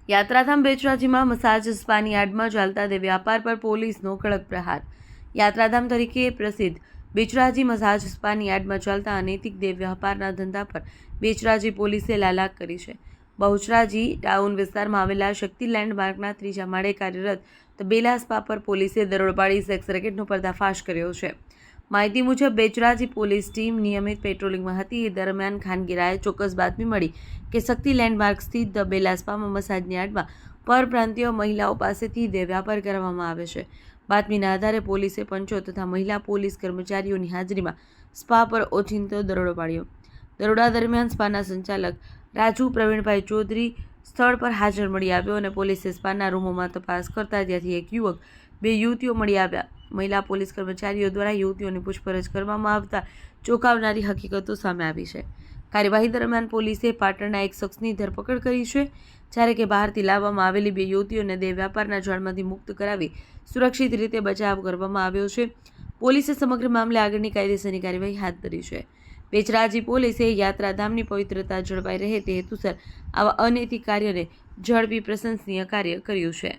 યાત્રાધામ બેચરાજીમાં મસાજ સ્પાની યાર્ડમાં ચાલતા દે વ્યાપાર પર પોલીસનો કડક પ્રહાર। યાત્રાધામ તરીકે પ્રસિદ્ધ બેચરાજી મસાજ સ્પાની યાર્ડમાં ચાલતા અનૈતિક દેહ વ્યાપારના ધંધા પર બેચરાજી પોલીસે લાલાક કરી છે। બહુચરાજી ટાઉન વિસ્તારમાં આવેલા શક્તિ લેન્ડમાર્કના ત્રીજા માળે કાર્યરત તબેલા સ્પા પર પોલીસે દરોડો પાડી સેક્સ રેકેટનો પર્દાફાશ કર્યો છે। માહિતી મુજબ બેચરાજી પોલીસ ટીમ નિયમિત પેટ્રોલિંગમાં હતી। એ દરમિયાન ખાનગી રાયે ચોક્કસ બાતમી મળી કે શક્તિ લેન્ડમાર્ક સ્થિત તબેલા સ્પામાં મસાજની યાર્ડમાં પરપ્રાંતીય મહિલાઓ પાસેથી દેહ વ્યાપાર કરવામાં આવે છે। બાતમીના આધારે પોલીસે પંચો તથા મહિલા પોલીસ કર્મચારીઓની હાજરીમાં સ્પા પર ઓચિંતો દરોડો પાડ્યો। દરોડા દરમિયાન સ્પાના સંચાલક રાજુ પ્રવીણભાઈ ચૌધરી સ્થળ પર હાજર મળી આવ્યો અને પોલીસે સ્પાના રૂમોમાં તપાસ કરતા ત્યાંથી એક યુવક, બે યુવતીઓ મળી આવ્યા। મહિલા પોલીસ કર્મચારીઓ દ્વારા યુવતીઓની પૂછપરછ કરવામાં આવતા ચોંકાવનારી હકીકતો સામે આવી છે। કાર્યવાહી દરમિયાન પોલીસે પાટણના એક શખ્સની ધરપકડ કરી છે, જ્યારે કે બહારથી લાવવામાં આવેલી બે યુવતીઓને દેહ વ્યાપારના જાળમાંથી મુક્ત કરાવી સુરક્ષિત રીતે બચાવ કરવામાં આવ્યો છે। પોલીસે સમગ્ર મામલે આગળની કાયદેસરની કાર્યવાહી હાથ ધરી છે। બેચરાજી પોલીસે યાત્રાધામની પવિત્રતા જળવાઈ રહે તે હેતુસર આવા અનૈતિક કાર્યને ઝડપી પ્રશંસનીય કાર્ય કર્યું છે।